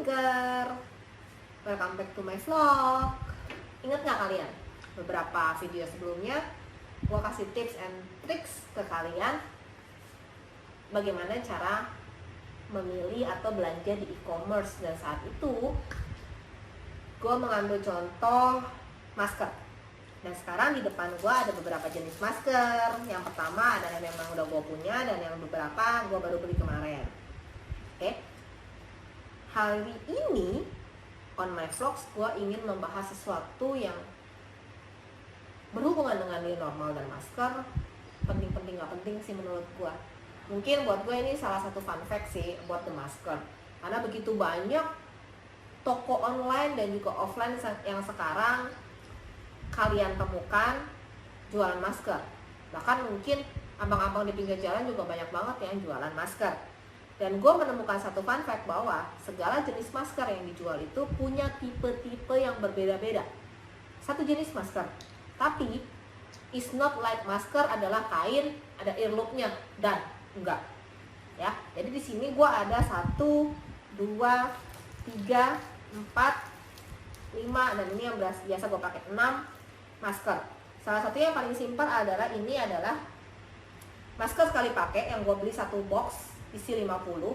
Finger. Welcome back to my vlog. Ingat nggak kalian? Beberapa video sebelumnya gue kasih tips and tricks ke kalian bagaimana cara memilih atau belanja di e-commerce. Dan saat itu gue mengambil contoh masker. Dan sekarang di depan gue ada beberapa jenis masker. Yang pertama ada yang memang udah gue punya, dan yang beberapa gue baru beli kemarin. Oke. Hari ini on my vlogs gue ingin membahas sesuatu yang berhubungan dengan new normal dan masker. Penting-penting gak penting sih menurut gue. Mungkin buat gue ini salah satu fun fact sih buat the masker. Karena begitu banyak toko online dan juga offline yang sekarang kalian temukan jualan masker. Bahkan mungkin abang-abang di pinggir jalan juga banyak banget yang jualan masker. Dan gue menemukan satu fun fact bahwa segala jenis masker yang dijual itu punya tipe-tipe yang berbeda-beda. Satu jenis masker, tapi is not like masker adalah kain, ada earlobe-nya, dan enggak. Ya, jadi di sini gue ada 1, 2, 3, 4, 5, dan ini yang biasa gue pakai 6 masker. Salah satu yang paling simpel adalah ini adalah masker sekali pakai yang gue beli satu box isi 50.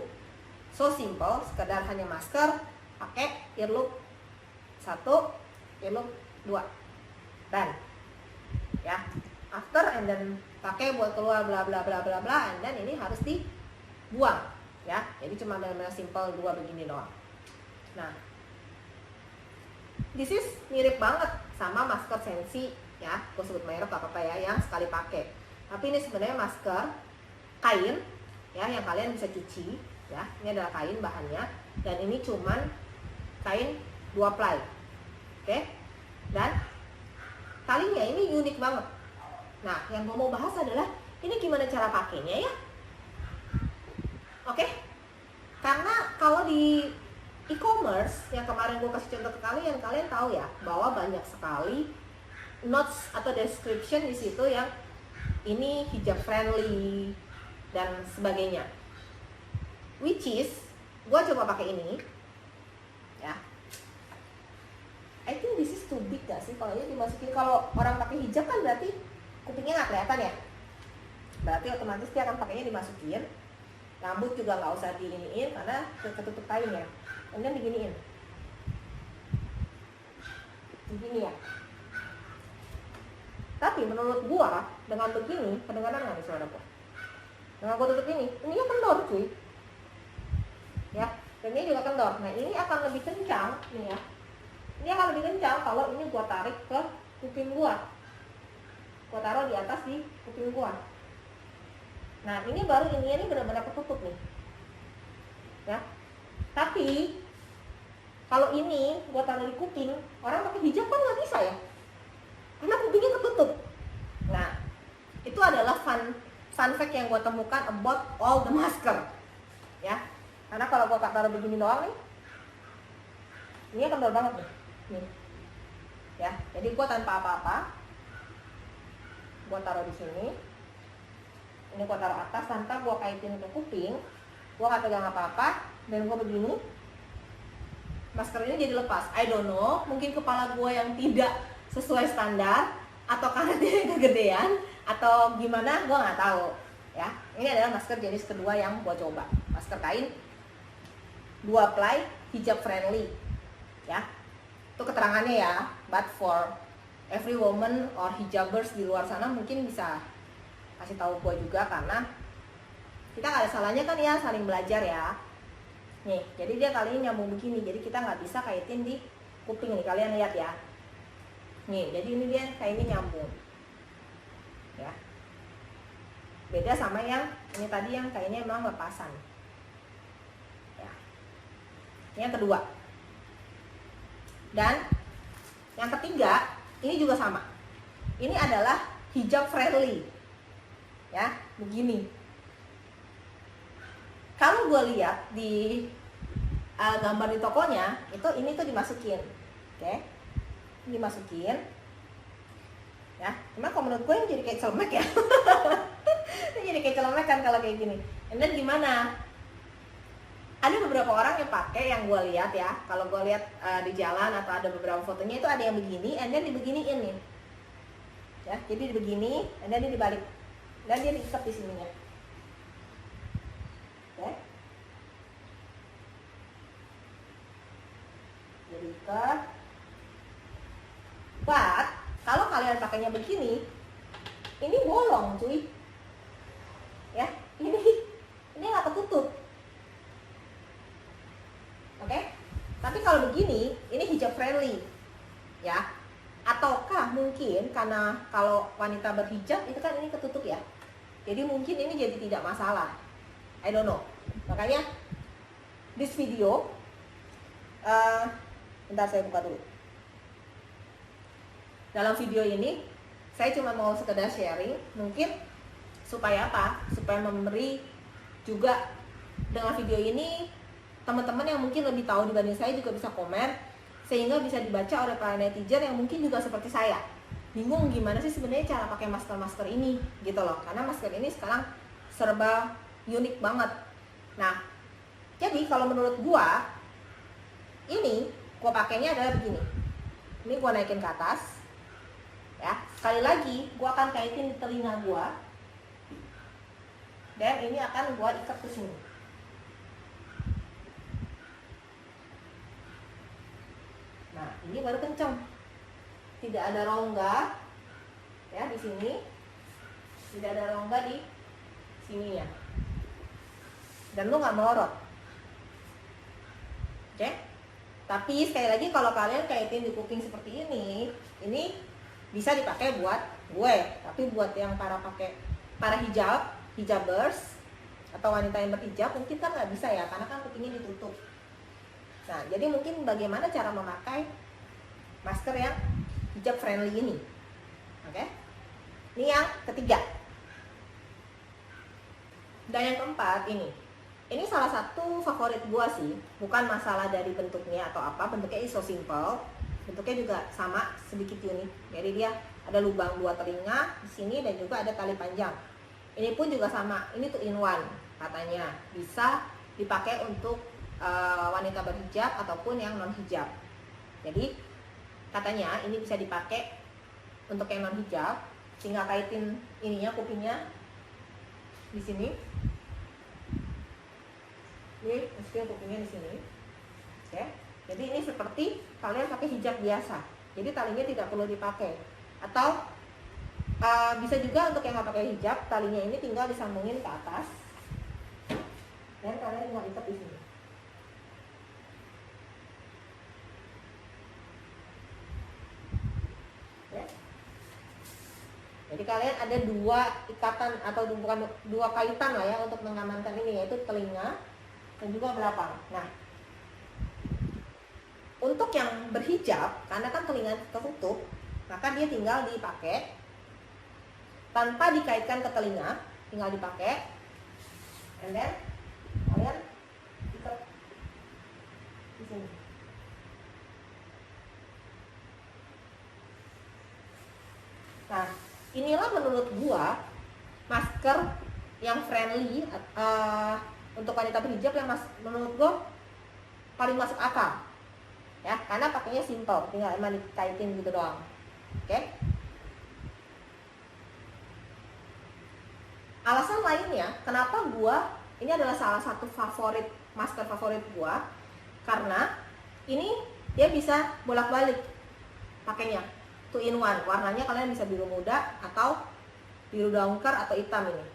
So simple, sekedar hanya masker, pakai earlobe 1, earlobe 2, dan ya after and then pakai buat keluar bla bla bla bla bla, and then ini harus dibuang ya. Jadi cuma benar-benar simple 2 begini doang. Nah, this is mirip banget sama masker Sensi ya, gue sebut merek gak apa-apa ya, yang sekali pakai. Tapi ini sebenarnya masker kain ya, yang kalian bisa cuci ya. Ini adalah kain bahannya, dan ini cuman kain 2 ply. Oke. Dan talinya ini unik banget. Nah, yang gue mau bahas adalah ini gimana cara pakainya ya. Oke. Karena kalau di e-commerce yang kemarin gue kasih contoh ke kalian, kalian tahu ya bahwa banyak sekali notes atau description di situ yang ini hijab friendly dan sebagainya. Which is gue coba pakai ini ya. I think this is too big gak sih kalau ini dimasukin. Kalau orang pakai hijab kan berarti kupingnya nggak kelihatan ya. Berarti otomatis dia akan pakainya dimasukin. Rambut juga nggak usah diiniin karena ketutup kain ya. Kemudian diginiin, begini ya. Tapi menurut gua dengan begini, kedengaran nggak nih suara gua? Dengan gua tutup ini kendor cuy. Ya, dan ini juga kendor. Nah ini akan lebih kencang nih ya. Ini akan lebih kencang kalau ini gua tarik ke kuping gua. Gua taruh di atas di kuping gua. Nah ini baru ini benar-benar ketutup nih. Ya. Tapi kalau ini gue taruh di kuping, orang pakai hijab kan nggak bisa ya, karena kupingnya ketutup. Nah, itu adalah fun fact yang gue temukan about all the masker, ya. Karena kalau gue taruh begini doang nih, ini kendor banget nih, ya. Jadi gue tanpa apa-apa, gue taruh di sini, ini gue taruh atas tanpa gue kaitin ke kuping, gue nggak pegang apa-apa. Dan gue begini, masker ini jadi lepas. I don't know, mungkin kepala gue yang tidak sesuai standar, atau karena dia kegedean, atau gimana, gue nggak tahu ya. Ini adalah masker jenis kedua yang gue coba, masker kain 2 ply hijab friendly ya. Itu keterangannya ya, but for every woman or hijabers di luar sana mungkin bisa kasih tahu gue juga, karena kita nggak ada salahnya kan ya, saling belajar ya. Nih, jadi dia kali ini nyambung begini, jadi kita nggak bisa kaitin di kuping nih, kalian lihat ya. Nih, jadi ini dia kainnya nyambung, ya. Beda sama yang ini tadi yang kainnya emang lepasan. Ya. Ini yang kedua. Dan yang ketiga, ini juga sama. Ini adalah hijab friendly, ya, begini. Kalau gue lihat di gambar di tokonya, ini tuh dimasukin, oke? Dimasukin, ya. Cuma kalau menurut gue yang jadi kayak celemek ya, ini jadi kayak celemek kan kalau kayak gini. And then gimana? Ada beberapa orang yang pakai, yang gue lihat ya, kalau gue lihat di jalan atau ada beberapa fotonya itu ada yang begini, and then dibeginiin nih, ya. Jadi begini, and then dia dibalik, dan dia diikat di sininya, ya. Jadi ikat. But kalau kalian pakainya begini, ini bolong, cuy, ya. Ini nggak ketutup. Oke, tapi kalau begini, ini hijab friendly, ya. Ataukah mungkin karena kalau wanita berhijab itu kan ini ketutup ya, jadi mungkin ini jadi tidak masalah. I don't know. Makanya this video, bentar saya buka dulu. Dalam video ini saya cuma mau sekedar sharing, mungkin supaya apa? Supaya memberi juga dengan video ini. Teman-teman yang mungkin lebih tahu dibanding saya juga bisa komen, sehingga bisa dibaca oleh para netizen yang mungkin juga seperti saya, bingung gimana sih sebenarnya cara pakai masker ini gitu loh, karena masker ini sekarang serba unik banget. Nah, jadi kalau menurut gua ini gua pakainya adalah begini. Ini gua naikin ke atas, ya. Sekali lagi gua akan kaitin di telinga gua, dan ini akan gua ikat ke sini. Nah, ini baru kenceng, tidak ada rongga ya di sini, tidak ada rongga di sini ya, dan lu nggak melorot. Oke? Tapi sekali lagi kalau kalian kaitin di kuping seperti ini bisa dipakai buat gue, tapi buat yang para hijabers atau wanita yang berhijab mungkin kan nggak bisa ya, karena kan kupingnya ditutup. Nah, jadi mungkin bagaimana cara memakai masker yang hijab friendly ini. Oke? Ini yang ketiga. Dan yang keempat ini. Ini salah satu favorit gua sih, bukan masalah dari bentuknya atau apa, bentuknya so simple. Bentuknya juga sama, sedikit unik. Jadi dia ada lubang 2 telinga di sini dan juga ada tali panjang. Ini pun juga sama, ini tuh in one katanya. Bisa dipakai untuk wanita berhijab ataupun yang non hijab. Jadi katanya ini bisa dipakai untuk yang non hijab, tinggal kaitin ininya, kupingnya di sini. Ini masukin kupingnya di sini. Oke. Jadi ini seperti kalian pakai hijab biasa. Jadi talinya tidak perlu dipakai. Atau bisa juga untuk yang nggak pakai hijab, talinya ini tinggal disambungin ke atas dan kalian tinggal ikat di sini. Jadi kalian ada 2 ikatan atau bukan 2 kaitan lah ya untuk mengamankan ini, yaitu telinga dan juga belakang. Nah, untuk yang berhijab, karena kan telinga tertutup, maka dia tinggal dipakai tanpa dikaitkan ke telinga, tinggal dipakai, and then kalian ikat di sini. Nah, inilah menurut gua masker yang friendly untuk wanita berhijab yang menurut gua paling masuk akal ya, karena pakainya simple, tinggal emang dikaitin gitu doang. Oke? Alasan lainnya kenapa gua ini adalah salah satu masker favorit gua, karena ini dia bisa bolak-balik pakainya. 2 in 1, warnanya kalian bisa biru muda atau biru dangker atau hitam ini.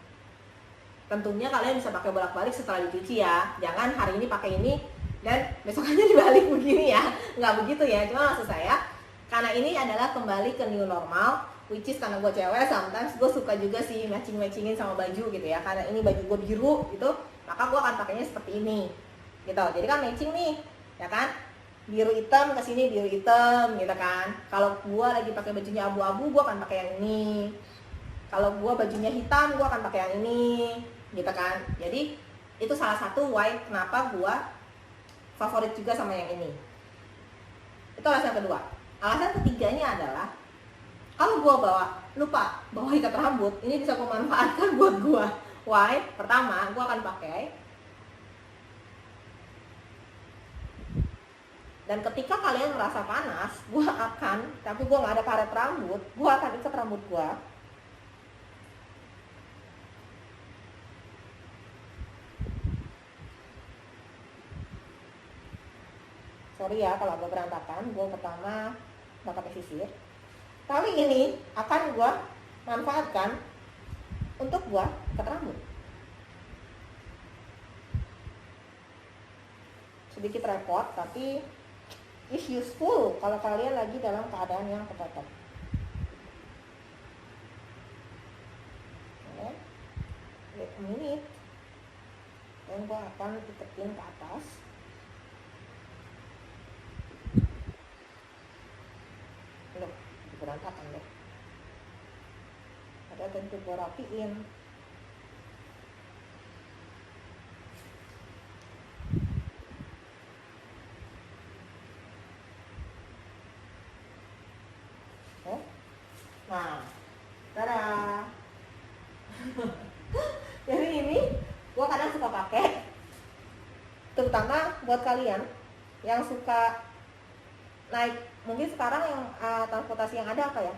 Tentunya kalian bisa pakai bolak-balik setelah dicuci ya. Jangan hari ini pakai ini dan besokannya dibalik begini ya. Nggak begitu ya, cuma maksud saya karena ini adalah kembali ke new normal, which is karena gue cewek, sometimes gue suka juga sih matching-matchingin sama baju gitu ya. Karena ini baju gue biru gitu, maka gue akan pakainya seperti ini gitu. Jadi kan matching nih, ya kan? Biru hitam ke sini, biru hitam gitu kan. Kalau gua lagi pakai bajunya abu-abu, gua akan pakai yang ini. Kalau gua bajunya hitam, gua akan pakai yang ini gitu kan. Jadi itu salah satu why kenapa gua favorit juga sama yang ini. Itu alasan kedua. Alasan ketiganya adalah kalau gua lupa bawa ikat rambut, ini bisa memanfaatkan buat gua. Why? Pertama, gua akan pakai Dan ketika kalian merasa panas, tapi gue nggak ada karet rambut, gue akan ikat rambut gue. Sorry ya kalau agak berantakan, gue pertama nggak pakai sisir. Kali ini akan gue manfaatkan untuk gue ikat rambut. Sedikit repot, tapi is useful kalau kalian lagi dalam keadaan yang kepepet. Oke, wait a minute. Dan gue akan iketin ke atas. Loh, berantakan deh. Ada tentu gue rapiin. Nah, tada. Jadi ini gue kadang suka pakai, terutama buat kalian yang suka naik, mungkin sekarang yang transportasi yang ada apa ya,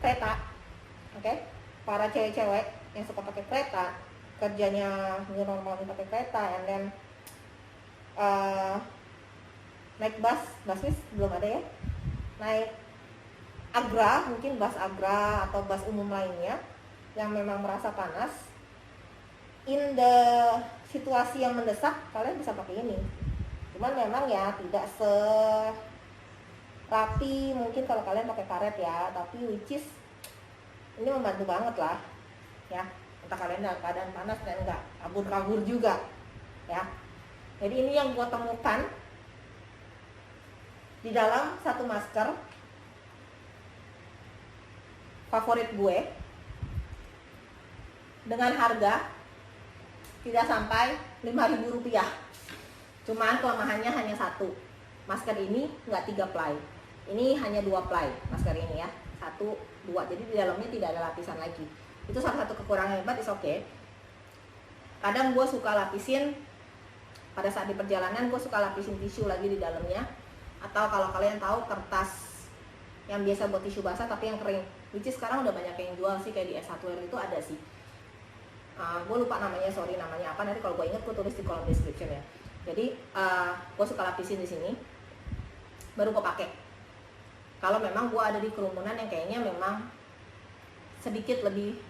kereta, oke? Para cewek-cewek yang suka pakai kereta, kerjanya new normal pakai kereta, and then naik bus belum ada ya, naik Agra, mungkin bus Agra atau bus umum lainnya yang memang merasa panas, in the situasi yang mendesak kalian bisa pakai ini. Cuman memang ya tidak rapi mungkin kalau kalian pakai karet ya, tapi which is ini membantu banget lah ya, entah kalian dalam keadaan panas dan enggak kabur-kabur juga ya. Jadi ini yang gue temukan di dalam satu masker favorit gue dengan harga tidak sampai Rp5.000. Cuman kelemahannya hanya satu, masker ini nggak 3 ply, ini hanya 2 ply masker ini ya, 1, 2, jadi di dalamnya tidak ada lapisan lagi. Itu salah satu kekurangan hebat, is okay. Kadang gue suka lapisin pada saat di perjalanan, gue suka lapisin tisu lagi di dalamnya, atau kalau kalian tahu kertas yang biasa buat tisu basah tapi yang kering, which is sekarang udah banyak yang jual sih, kayak di S1R itu ada sih. Gue lupa namanya, sorry namanya apa, nanti kalau gue inget gue tulis di kolom description ya. Jadi gue suka lapisin di sini, baru gue pakai. Kalau memang gue ada di kerumunan yang kayaknya memang sedikit lebih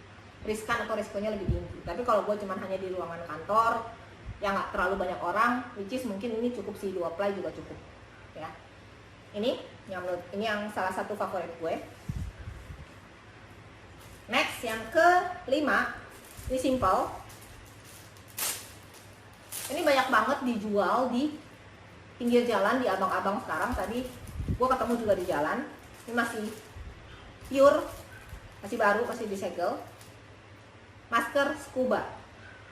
riskan atau risikonya lebih tinggi. Tapi kalau gue cuma hanya di ruangan kantor yang nggak terlalu banyak orang, which is mungkin ini cukup sih, 2 ply juga cukup ya. Ini yang salah satu favorit gue. Next, yang kelima, ini simple. Ini banyak banget dijual di pinggir jalan, di abang-abang sekarang. Tadi gue ketemu juga di jalan. Ini masih pure, masih baru, masih disegel. Masker scuba.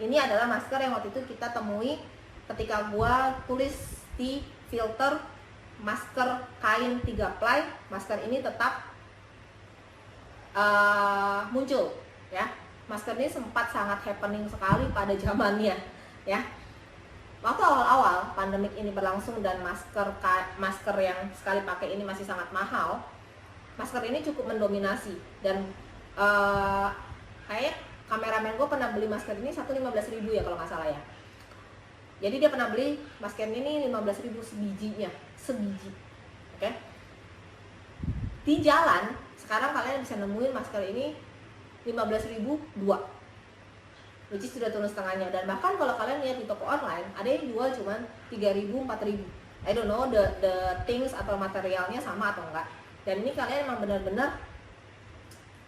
Ini adalah masker yang waktu itu kita temui ketika gue tulis di filter masker kain 3 ply. Masker ini tetap muncul ya. Masker ini sempat sangat happening sekali pada zamannya ya. Waktu awal-awal pandemik ini berlangsung dan masker yang sekali pakai ini masih sangat mahal, masker ini cukup mendominasi. Dan kayak kameramen gue pernah beli masker ini 15.000 ya kalau nggak salah ya. Jadi dia pernah beli masker ini 15.000 sebijinya, sebiji. Oke. Di jalan sekarang kalian bisa nemuin masker ini 15.000 2, which is sudah turun setengahnya. Dan bahkan kalau kalian lihat di toko online ada yang jual cuman 3.000 4.000. I don't know the things atau materialnya sama atau enggak. Dan ini kalian emang benar-benar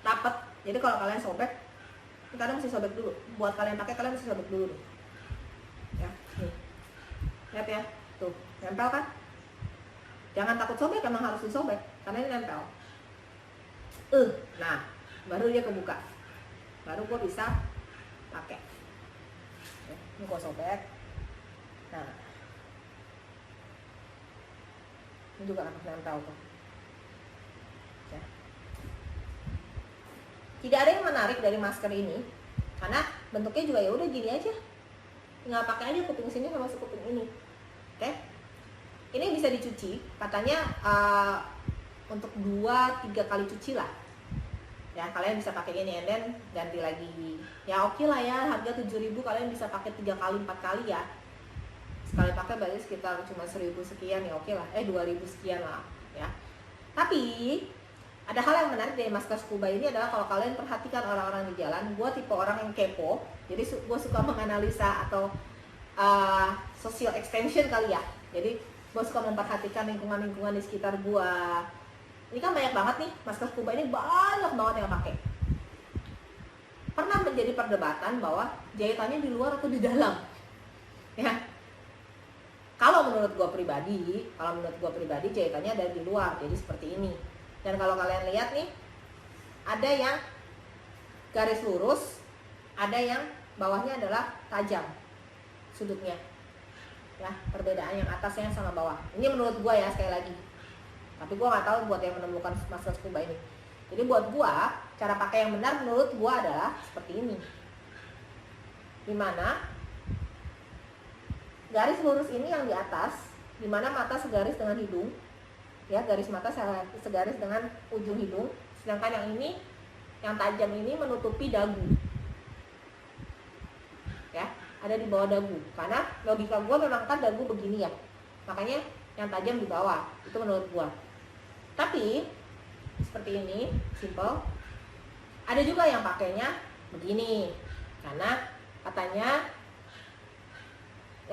rapet. Jadi kalau kalian sobek, kadang mesti sobek dulu. Buat kalian pakai, kalian mesti sobek dulu nih. Ya, nih. Lihat ya, tuh, nempel kan? Jangan takut sobek, emang harus disobek karena ini nempel. Nah, baru dia kebuka. Baru gue bisa pakai. Ini gue sobek. Nah, ini juga akan nempel tuh. Ya. Tidak ada yang menarik dari masker ini karena bentuknya juga ya udah gini aja. Tinggal pakai aja kuping sini sama kuping ini. Oke? Ini bisa dicuci, katanya untuk 2-3 kali cuci lah. Ya, kalian bisa pakai ini and then ganti lagi. Ya oke lah ya, harga 7.000 kalian bisa pakai 3 kali 4 kali ya. Sekali pakai berarti sekitar cuma 1.000 sekian ya, oke lah. 2.000 sekian lah ya. Tapi ada hal yang menarik dari masker scuba ini adalah kalau kalian perhatikan orang-orang di jalan, gue tipe orang yang kepo, jadi gue suka menganalisa atau social extension kali ya. Jadi gue suka memperhatikan lingkungan-lingkungan di sekitar gue. Ini kan banyak banget nih masker scuba ini, banyak banget yang pakai. Pernah menjadi perdebatan bahwa jahitannya di luar atau di dalam. Ya. Kalau menurut gue pribadi jahitannya ada di luar, jadi seperti ini. Dan kalau kalian lihat nih, ada yang garis lurus, ada yang bawahnya adalah tajam sudutnya. Ya, perbedaan yang atasnya sama bawah. Ini menurut gua ya, sekali lagi. Tapi gua nggak tahu buat yang menemukan masker scuba ini. Jadi buat gua, cara pakai yang benar menurut gua adalah seperti ini. Dimana garis lurus ini yang di atas, dimana mata segaris dengan hidung. Ya, garis mata segaris dengan ujung hidung. Sedangkan yang ini, yang tajam ini menutupi dagu. Ya, ada di bawah dagu. Karena logika gua memang kan dagu begini ya. Makanya yang tajam di bawah. Itu menurut gua. Tapi seperti ini, simple. Ada juga yang pakainya begini. Karena katanya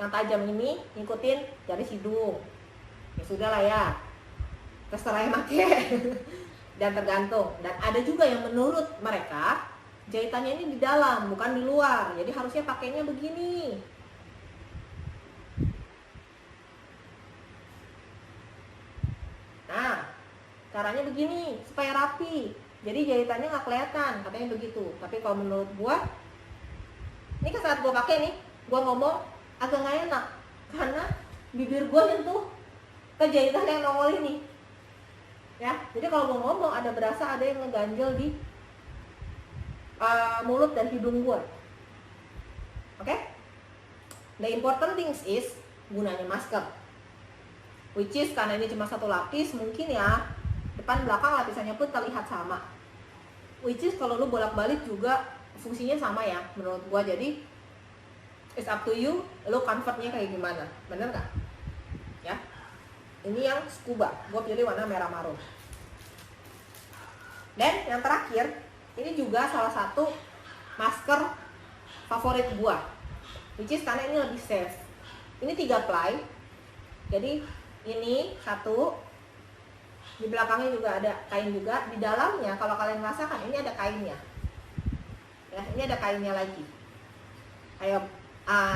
yang tajam ini ngikutin garis hidung. Ya sudahlah ya. Terserah yang pakai. Dan tergantung. Dan ada juga yang menurut mereka jahitannya ini di dalam, bukan di luar. Jadi harusnya pakainya begini. Nah, caranya begini supaya rapi. Jadi jahitannya nggak kelihatan, katanya begitu. Tapi kalau menurut gua, ini kan saat gua pakai nih, gua ngomong agak nggak enak karena bibir gua nyentuh ke jahitan yang nongol ini. Ya, jadi kalau gua ngomong berasa ada yang ngeganjel di mulut dan hidung gue. Oke? The important things is gunanya masker, which is karena ini cuma satu lapis, mungkin ya depan belakang lapisannya pun terlihat sama, which is kalau lu bolak-balik juga fungsinya sama ya menurut gue. Jadi it's up to you, lu convertnya kayak gimana, bener gak? Ya, ini yang scuba, gue pilih warna merah marun. Dan yang terakhir, ini juga salah satu masker favorit gua, which is karena ini lebih safe. Ini 3 ply. Jadi ini satu, di belakangnya juga ada kain juga. Di dalamnya kalau kalian rasakan ini ada kainnya. Ya, ini ada kainnya lagi. Kayak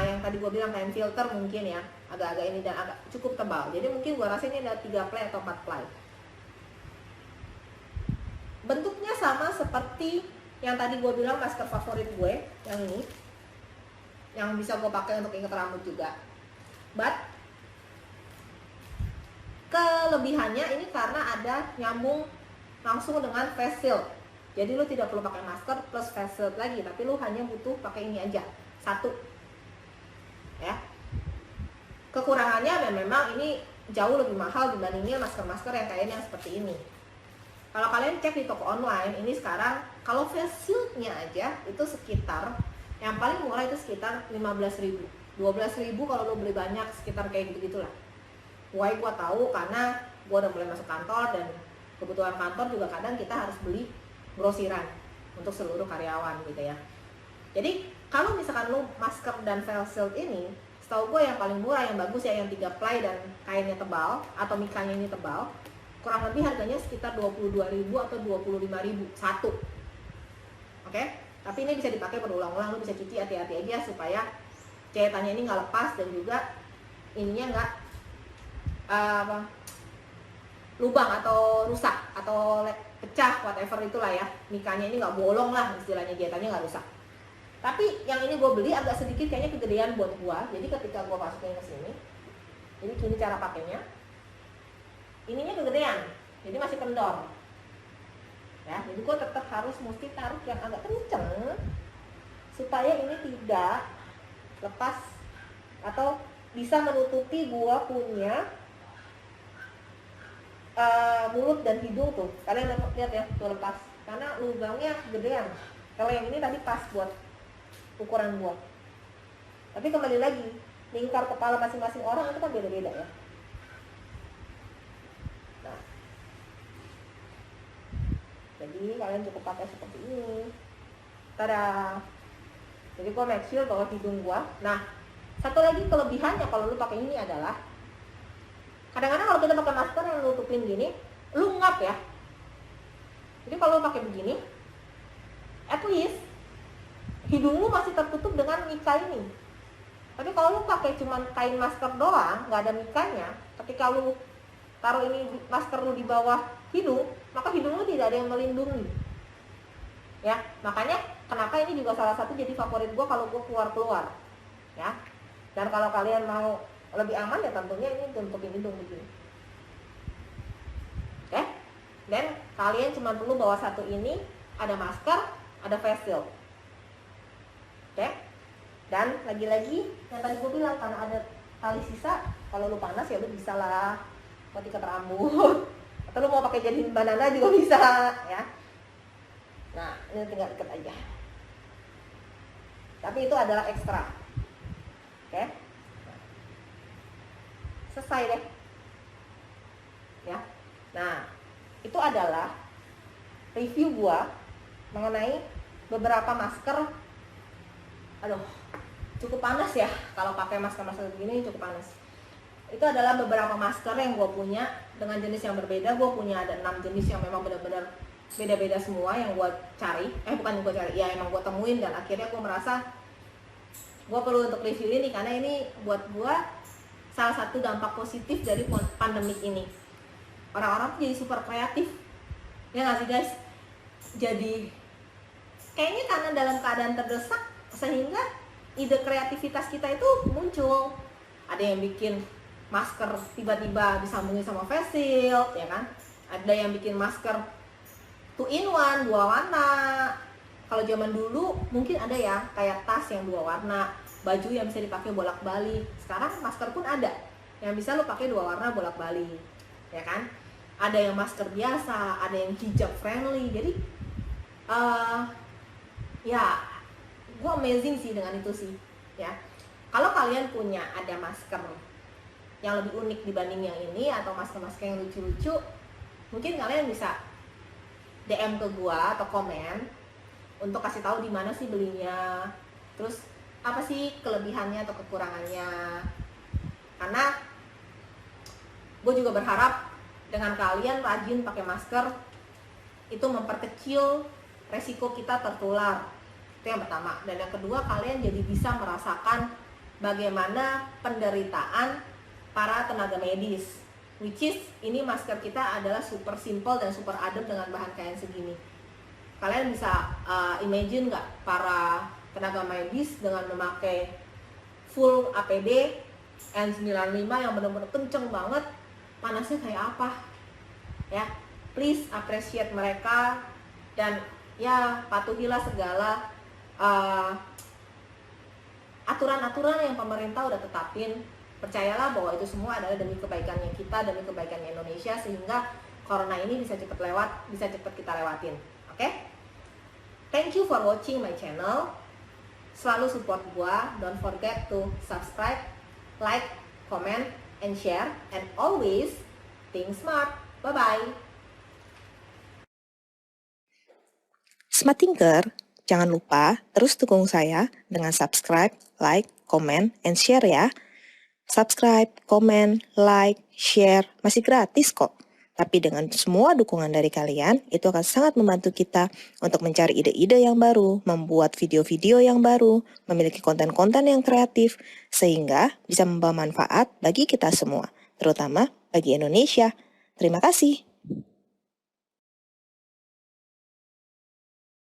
yang tadi gua bilang kain filter mungkin ya, agak-agak ini dan agak cukup tebal. Jadi mungkin gua rasa ini ada 3 ply atau 4 ply. Bentuknya sama seperti yang tadi gue bilang masker favorit gue, yang ini, yang bisa gue pakai untuk ikat rambut juga. But kelebihannya ini karena ada nyambung langsung dengan face shield. Jadi lu tidak perlu pakai masker plus face shield lagi, tapi lu hanya butuh pakai ini aja, satu. Ya. Kekurangannya memang ini jauh lebih mahal dibandingnya masker-masker yang kayaknya seperti ini. Kalau kalian cek di toko online, ini sekarang kalau face shieldnya aja itu sekitar, yang paling murah itu sekitar 15.000, 12.000 kalau lo beli banyak, sekitar kayak gitu-gitulah. Why gua tahu karena gua udah mulai masuk kantor dan kebutuhan kantor juga kadang kita harus beli grosiran untuk seluruh karyawan gitu ya. Jadi kalau misalkan lo masker dan face shield ini, setahu gue yang paling murah, yang bagus ya, yang 3 ply dan kainnya tebal atau mikanya ini tebal, kurang lebih harganya sekitar 22.000 atau 25.000 satu. Oke? Tapi ini bisa dipakai berulang-ulang, lu bisa cuci hati-hati aja supaya jahitannya ini nggak lepas dan juga ininya nggak lubang atau rusak atau pecah, whatever itulah ya. Mikanya ini nggak bolong lah istilahnya, jahitannya nggak rusak. Tapi yang ini gue beli agak sedikit kayaknya kegedean buat gue. Jadi ketika gue masukin ke sini, jadi gini cara pakainya. Ininya kegedean, jadi masih kendor. Ya, jadi gue tetap harus mesti taruh yang agak kenceng supaya ini tidak lepas atau bisa menutupi gue punya mulut dan hidung tuh, kalian lihat ya, tuh lepas karena lubangnya gedean. Kalau yang ini tadi pas buat ukuran gua. Tapi kembali lagi, lingkar kepala masing-masing orang itu kan beda-beda ya. Nah, jadi kalian cukup pakai seperti ini. Tada. Jadi gua make sure bahwa hidung gua. Nah, satu lagi kelebihannya kalau lu pakai ini adalah kadang-kadang kalau kita pakai masker yang nutupin gini, lu ngap ya. Jadi kalau lu pakai begini, at least hidung lu masih tertutup dengan mika ini. Tapi kalau lu pakai cuman kain masker doang, nggak ada mikanya, ketika lu taruh ini masker lu di bawah hidung, maka hidung lu tidak ada yang melindungi. Ya, makanya kenapa ini juga salah satu jadi favorit gua kalau gua keluar-keluar. Ya. Dan kalau kalian mau lebih aman ya tentunya ini tutupin hidung begini. Oke? Dan kalian cuma perlu bawa satu ini, ada masker, ada face shield. Oke? Dan lagi-lagi yang tadi gue bilang, karena ada tali sisa, kalau lu panas ya lu bisa lah buat ikat rambut. Atau lu mau pakai jadiin banana juga bisa ya. Nah, ini tinggal ikat aja. Tapi itu adalah ekstra. Oke? Selesai deh ya. Nah, itu adalah review gua mengenai beberapa masker. Aduh, cukup panas ya kalau pakai masker-masker begini, cukup panas. Itu adalah beberapa masker yang gua punya dengan jenis yang berbeda. Gua punya ada 6 jenis yang memang benar-benar beda-beda semua yang gua cari. Bukan yang gua cari, ya emang gua temuin dan akhirnya gua merasa gua perlu untuk review ini karena ini buat gua salah satu dampak positif dari pandemik ini. Orang-orang tuh jadi super kreatif. Ya nggak sih guys? Jadi kayaknya karena dalam keadaan terdesak sehingga ide kreativitas kita itu muncul. Ada yang bikin masker tiba-tiba disambungin sama face shield, ya kan? Ada yang bikin masker 2-in-1, 2 warna. Kalau zaman dulu mungkin ada ya kayak tas yang 2 warna, baju yang bisa dipakai bolak-balik. Sekarang masker pun ada yang bisa lo pakai 2 warna bolak-balik, ya kan? Ada yang masker biasa, ada yang hijab friendly. Jadi ya gue amazing sih dengan itu sih ya. Kalau kalian punya ada masker yang lebih unik dibanding yang ini atau masker-masker yang lucu-lucu, mungkin kalian bisa DM ke gue atau komen untuk kasih tahu di mana sih belinya, terus apa sih kelebihannya atau kekurangannya. Karena gue juga berharap dengan kalian rajin pakai masker itu memperkecil resiko kita tertular. Itu yang pertama. Dan yang kedua, kalian jadi bisa merasakan bagaimana penderitaan para tenaga medis, which is ini masker kita adalah super simple dan super adem dengan bahan kain segini. Kalian bisa imagine nggak para tenaga medis dengan memakai full APD N95 yang benar-benar kenceng banget, panasnya kayak apa ya. Please appreciate mereka dan ya patuhilah segala aturan-aturan yang pemerintah udah tetapin. Percayalah bahwa itu semua adalah demi kebaikannya kita, demi kebaikannya Indonesia, sehingga corona ini bisa cepat lewat, bisa cepat kita lewatin. Oke? Thank you for watching my channel. Selalu support gua. Don't forget to subscribe, like, comment, and share. And always think smart. Bye-bye. Smart Thinker, jangan lupa terus dukung saya dengan subscribe, like, comment, and share ya. Subscribe, comment, like, share, masih gratis kok. Tapi dengan semua dukungan dari kalian, itu akan sangat membantu kita untuk mencari ide-ide yang baru, membuat video-video yang baru, memiliki konten-konten yang kreatif, sehingga bisa membawa manfaat bagi kita semua, terutama bagi Indonesia. Terima kasih.